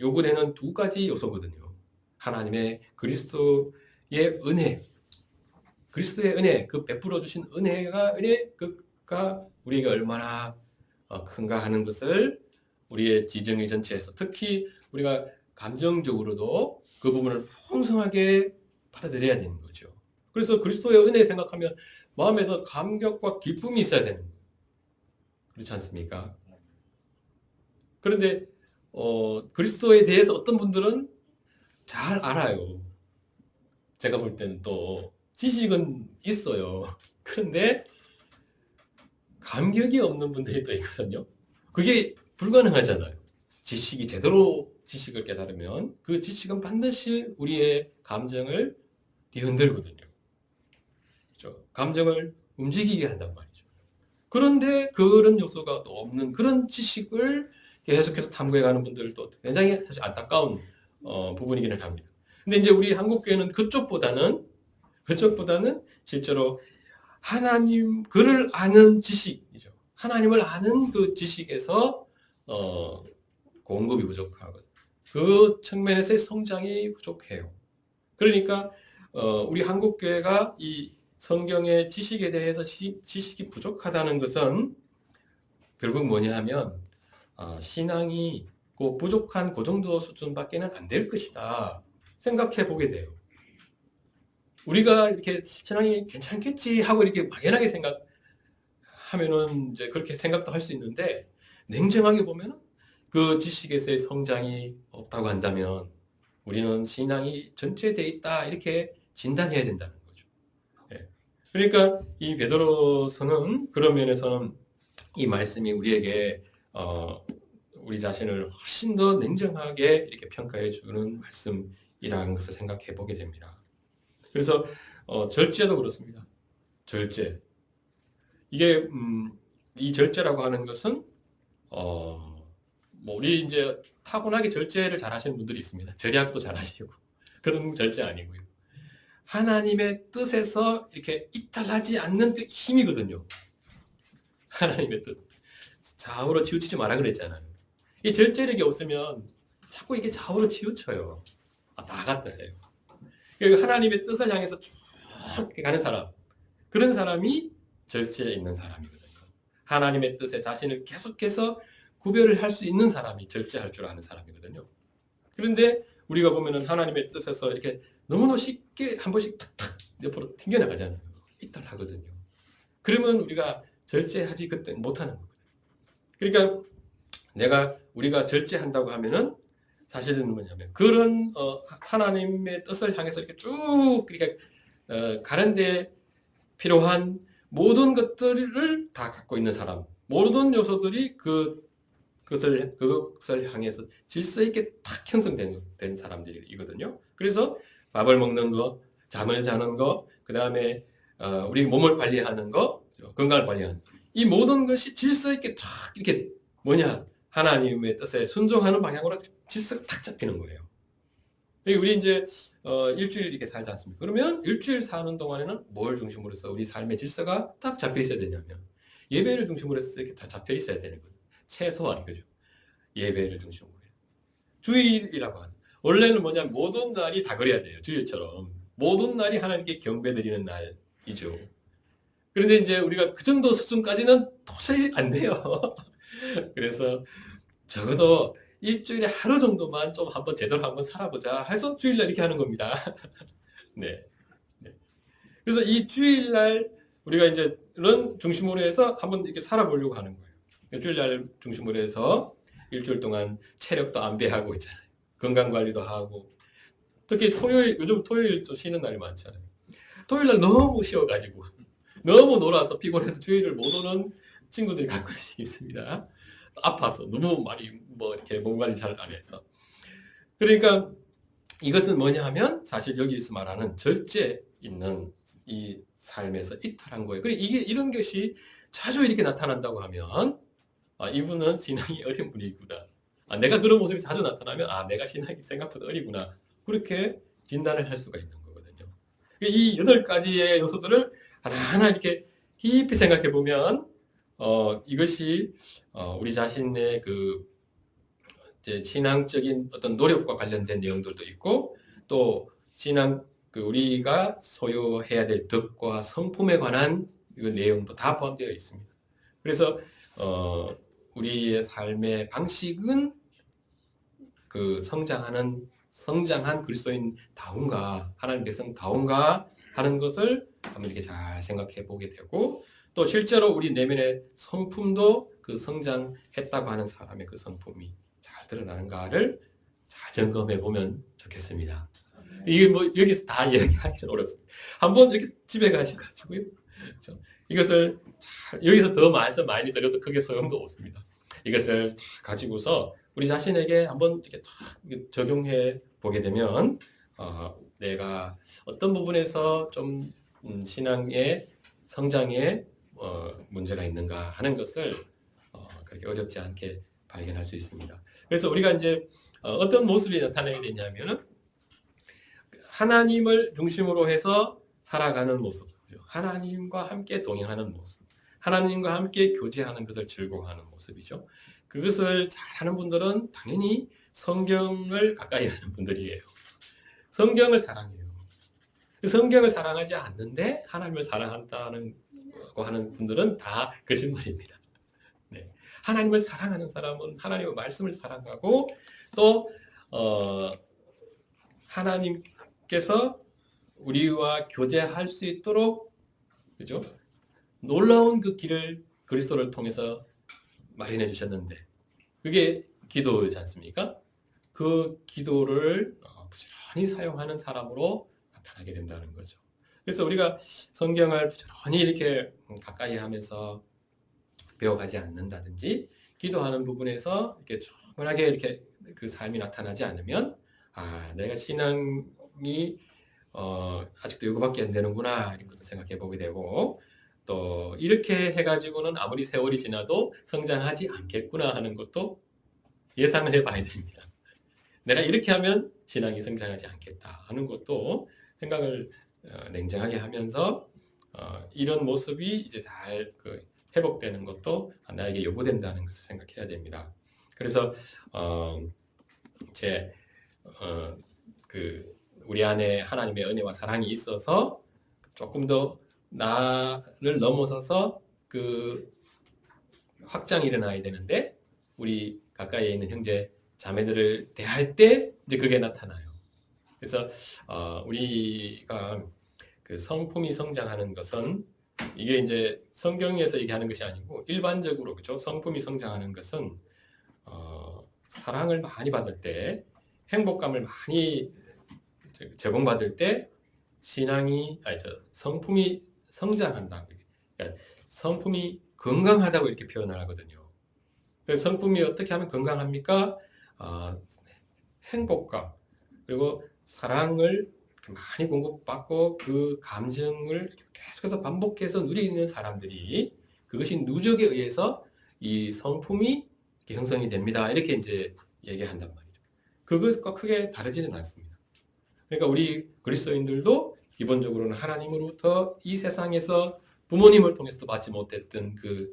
[SPEAKER 1] 요구되는 두 가지 요소거든요. 하나님의 그리스도의 은혜, 그 베풀어 주신 은혜가 우리가 얼마나 큰가 하는 것을 우리의 지정의 전체에서 특히 우리가 감정적으로도 그 부분을 풍성하게 받아들여야 되는 거죠. 그래서 그리스도의 은혜 생각하면 마음에서 감격과 기쁨이 있어야 되는 거예요. 그렇지 않습니까? 그런데 그리스도에 대해서 어떤 분들은 잘 알아요. 제가 볼 때는 또 지식은 있어요. 그런데 감격이 없는 분들이 또 있거든요. 그게 불가능하잖아요. 제대로 지식을 깨달으면 그 지식은 반드시 우리의 감정을 뒤흔들거든요. 그렇죠? 감정을 움직이게 한단 말이죠. 그런데 그런 요소가 없는 그런 지식을 계속해서 탐구해가는 분들도 굉장히 사실 안타까운 부분이기는 합니다. 근데 이제 우리 한국교회는 그쪽보다는 실제로 그를 아는 지식이죠. 하나님을 아는 그 지식에서 공급이 부족하거든요. 그 측면에서의 성장이 부족해요. 그러니까 우리 한국교회가 이 성경의 지식에 대해서 지식이 부족하다는 것은 결국 뭐냐 하면 신앙이 부족한 그 정도 수준밖에는 안 될 것이다 생각해 보게 돼요. 우리가 이렇게 신앙이 괜찮겠지 하고 이렇게 막연하게 생각하면은 이제 그렇게 생각도 할 수 있는데 냉정하게 보면 그 지식에서의 성장이 없다고 한다면 우리는 신앙이 전체되어 있다 이렇게 진단해야 된다는 거죠. 예. 그러니까 이 베드로서는 그런 면에서는 이 말씀이 우리에게 우리 자신을 훨씬 더 냉정하게 이렇게 평가해 주는 말씀이라는 것을 생각해 보게 됩니다. 그래서 절제도 그렇습니다. 절제. 이게 이 절제라고 하는 것은 뭐 우리 이제 타고나게 절제를 잘하시는 분들이 있습니다. 절약도 잘하시고 그런 절제 아니고요. 하나님의 뜻에서 이렇게 이탈하지 않는 그 힘이거든요. 하나님의 뜻. 좌우로 치우치지 마라 그랬잖아요. 이 절제력이 없으면 자꾸 이게 좌우로 치우쳐요. 나 같다 해요. 하나님의 뜻을 향해서 쭉 가는 사람, 그런 사람이 절제에 있는 사람이거든요. 하나님의 뜻에 자신을 계속해서 구별을 할 수 있는 사람이 절제할 줄 아는 사람이거든요. 그런데 우리가 보면은 하나님의 뜻에서 이렇게 너무나 쉽게 한 번씩 탁탁 옆으로 튕겨나가잖아요. 이탈하거든요. 그러면 우리가 절제하지 그때 못하는 거거든요. 그러니까 우리가 절제한다고 하면은 사실은 뭐냐면 그런 하나님의 뜻을 향해서 이렇게 쭉 이렇게 가는데 필요한 모든 것들을 다 갖고 있는 사람, 모든 요소들이 그것을 향해서 질서 있게 탁 형성된 사람들이거든요. 그래서 밥을 먹는 거, 잠을 자는 거, 그 다음에 우리 몸을 관리하는 거, 건강을 관리하는 이 모든 것이 질서 있게 탁 이렇게 하나님의 뜻에 순종하는 방향으로 질서가 탁 잡히는 거예요. 우리 이제 일주일 이렇게 살지 않습니까? 그러면 일주일 사는 동안에는 뭘 중심으로 해서 우리 삶의 질서가 딱 잡혀 있어야 되냐면 예배를 중심으로 해서 이렇게 다 잡혀 있어야 되는 거예요. 최소한 그죠? 예배를 중심으로 해요. 주일이라고 하는 원래는 모든 날이 다 그래야 돼요. 주일처럼 모든 날이 하나님께 경배드리는 날이죠. 그런데 이제 우리가 그 정도 수준까지는 도저히 안 돼요. 그래서 적어도 일주일에 하루 정도만 좀 한번 제대로 한번 살아보자 해서 주일날 이렇게 하는 겁니다. 네. 그래서 이 주일날 우리가 이제 이런 중심으로 해서 한번 이렇게 살아보려고 하는 거예요. 주일날 중심으로 해서 일주일 동안 체력도 안배하고 있잖아요. 건강 관리도 하고 특히 요즘 토요일 또 쉬는 날이 많잖아요. 토요일날 너무 쉬어가지고 너무 놀아서 피곤해서 주일을 못 오는 친구들이 가끔씩 있습니다. 아파서 너무 많이 이렇게 몸 관리 잘 안 해서. 그러니까 이것은 뭐냐 하면 사실 여기서 말하는 절제 있는 이 삶에서 이탈한 거예요. 그리고 이런 것이 자주 이렇게 나타난다고 하면 이분은 신앙이 어린 분이구나. 내가 그런 모습이 자주 나타나면 내가 신앙이 생각보다 어리구나. 그렇게 진단을 할 수가 있는 거거든요. 이 8가지의 요소들을 하나하나 이렇게 깊이 생각해 보면 이것이 우리 자신의 이제 신앙적인 어떤 노력과 관련된 내용들도 있고 또 우리가 소유해야 될 덕과 성품에 관한 내용도 다 포함되어 있습니다. 그래서 우리의 삶의 방식은 성장한 그리스도인 다운가 하나님 백성 다운가 하는 것을 한번 이렇게 잘 생각해 보게 되고 또 실제로 우리 내면의 성품도 성장했다고 하는 사람의 성품이 잘 드러나는가를 잘 점검해 보면 좋겠습니다. 이게 여기서 다 이야기하기는 어렵습니다. 한번 이렇게 집에 가셔가지고요. 이것을 여기서 더 말씀 많이 드려도 크게 소용도 없습니다. 이것을 가지고서 우리 자신에게 한번 이렇게 적용해 보게 되면 내가 어떤 부분에서 좀 신앙의 성장에 문제가 있는가 하는 것을 그렇게 어렵지 않게 발견할 수 있습니다. 그래서 우리가 이제 어떤 모습이 나타나게 되냐면은 하나님을 중심으로 해서 살아가는 모습, 하나님과 함께 동행하는 모습, 하나님과 함께 교제하는 것을 즐거워하는 모습이죠. 그것을 잘하는 분들은 당연히 성경을 가까이 하는 분들이에요. 성경을 사랑해요. 성경을 사랑하지 않는데 하나님을 사랑한다고 하는 분들은 다 거짓말입니다. 네. 하나님을 사랑하는 사람은 하나님의 말씀을 사랑하고 또 하나님께서 우리와 교제할 수 있도록 그죠? 놀라운 그 길을 그리스도를 통해서 마련해 주셨는데 그게 기도이지 않습니까? 그 기도를 부지런히 사용하는 사람으로 나타나게 된다는 거죠. 그래서 우리가 성경을 부지런히 이렇게 가까이 하면서 배워가지 않는다든지 기도하는 부분에서 이렇게 충분하게 이렇게 그 삶이 나타나지 않으면 내가 신앙이 아직도 이거밖에 안 되는구나 이런 것도 생각해 보게 되고 또 이렇게 해가지고는 아무리 세월이 지나도 성장하지 않겠구나 하는 것도 예상을 해봐야 됩니다. 내가 이렇게 하면 신앙이 성장하지 않겠다 하는 것도 생각을 냉정하게 하면서 이런 모습이 이제 잘 회복되는 것도 나에게 요구된다는 것을 생각해야 됩니다. 그래서 우리 안에 하나님의 은혜와 사랑이 있어서 조금 더 나를 넘어서서 그 확장이 일어나야 되는데 우리 가까이에 있는 형제 자매들을 대할 때 이제 그게 나타나요. 그래서 우리가 그 성품이 성장하는 것은 이게 이제 성경에서 얘기하는 것이 아니고 일반적으로 그렇죠. 성품이 성장하는 것은 사랑을 많이 받을 때 행복감을 많이 제공받을 때 성품이 성장한다고. 그러니까 성품이 건강하다고 이렇게 표현을 하거든요. 그래서 성품이 어떻게 하면 건강합니까? 행복감 그리고 사랑을 많이 공급받고 그 감정을 계속해서 반복해서 누리는 사람들이 그것이 누적에 의해서 이 성품이 형성이 됩니다. 이렇게 이제 얘기한단 말이죠. 그것과 크게 다르지는 않습니다. 그러니까 우리 그리스도인들도 기본적으로는 하나님으로부터 이 세상에서 부모님을 통해서도 받지 못했던 그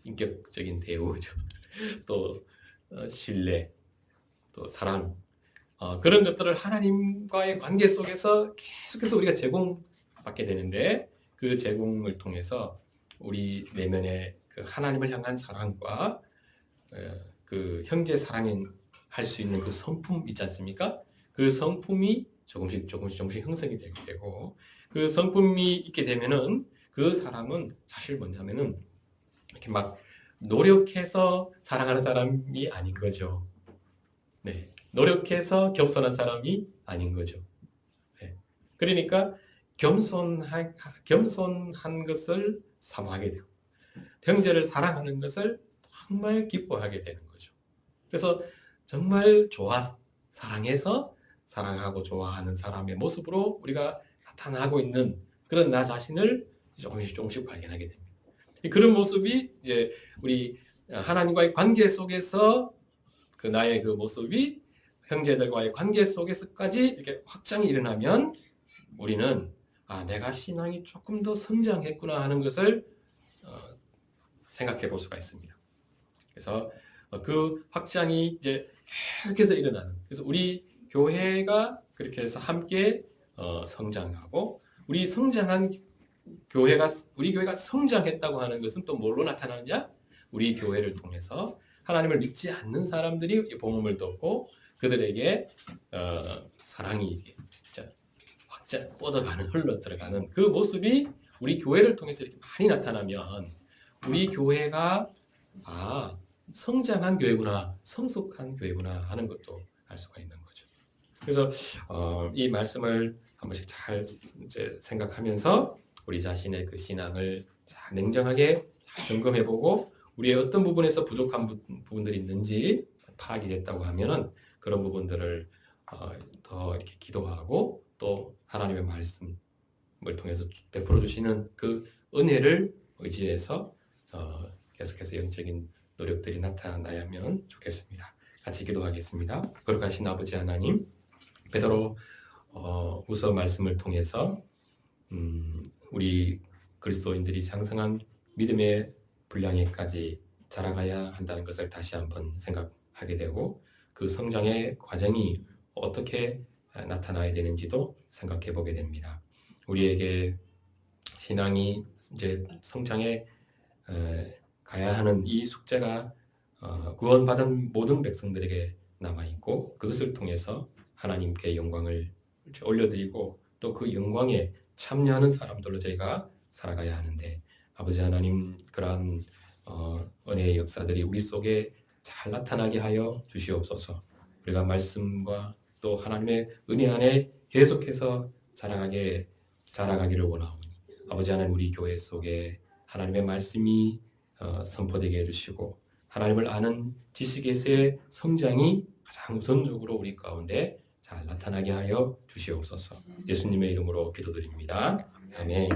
[SPEAKER 1] 인격적인 대우죠. 또 신뢰, 또 사랑 그런 것들을 하나님과의 관계 속에서 계속해서 우리가 제공받게 되는데 그 제공을 통해서 우리 내면의 그 하나님을 향한 사랑과 그 형제 사랑인 할 수 있는 그 성품 있지 않습니까? 그 성품이 조금씩 형성이 되게 되고 그 성품이 있게 되면은 그 사람은 사실 뭐냐면은 이렇게 막 노력해서 사랑하는 사람이 아닌 거죠. 네. 노력해서 겸손한 사람이 아닌 거죠. 네. 그러니까 겸손한 것을 사모하게 되고 형제를 사랑하는 것을 정말 기뻐하게 되는 거죠. 그래서 정말 사랑해서 사랑하고 좋아하는 사람의 모습으로 우리가 나타나고 있는 그런 나 자신을 조금씩 발견하게 됩니다. 그런 모습이 이제 우리 하나님과의 관계 속에서 그 나의 그 모습이 형제들과의 관계 속에서까지 이렇게 확장이 일어나면 우리는 내가 신앙이 조금 더 성장했구나 하는 것을 생각해 볼 수가 있습니다. 그래서 그 확장이 이제 계속해서 일어나는. 그래서 우리 교회가 그렇게 해서 함께 성장하고 우리 교회가 성장했다고 하는 것은 또 뭘로 나타나느냐? 우리 교회를 통해서 하나님을 믿지 않는 사람들이 복음을 듣고 그들에게 사랑이 확장 뻗어가는 흘러 들어가는 그 모습이 우리 교회를 통해서 이렇게 많이 나타나면 우리 교회가 성장한 교회구나, 성숙한 교회구나 하는 것도 알 수가 있는 거죠. 그래서 이 말씀을 한 번씩 잘 이제 생각하면서 우리 자신의 그 신앙을 잘 냉정하게 잘 점검해보고 우리의 어떤 부분에서 부족한 부분들이 있는지 파악이 됐다고 하면은 그런 부분들을 더 이렇게 기도하고 또 하나님의 말씀을 통해서 베풀어 주시는 그 은혜를 의지해서 계속해서 영적인 노력들이 나타나야면 좋겠습니다. 같이 기도하겠습니다. 거룩하신 아버지 하나님, 베드로 후서 말씀을 통해서 우리 그리스도인들이 장성한 믿음의 분량에까지 자라가야 한다는 것을 다시 한번 생각하게 되고 그 성장의 과정이 어떻게 나타나야 되는지도 생각해 보게 됩니다. 우리에게 신앙이 이제 성장해 가야 하는 이 숙제가 구원받은 모든 백성들에게 남아있고 그것을 통해서 하나님께 영광을 올려드리고 또 그 영광에 참여하는 사람들로 저희가 살아가야 하는데 아버지 하나님 그러한 은혜의 역사들이 우리 속에 잘 나타나게 하여 주시옵소서. 우리가 말씀과 또 하나님의 은혜 안에 계속해서 자라가기를 원하오니 아버지 하나님 우리 교회 속에 하나님의 말씀이 선포되게 해주시고 하나님을 아는 지식에서의 성장이 가장 우선적으로 우리 가운데 잘 나타나게 하여 주시옵소서. 예수님의 이름으로 기도드립니다. 아멘.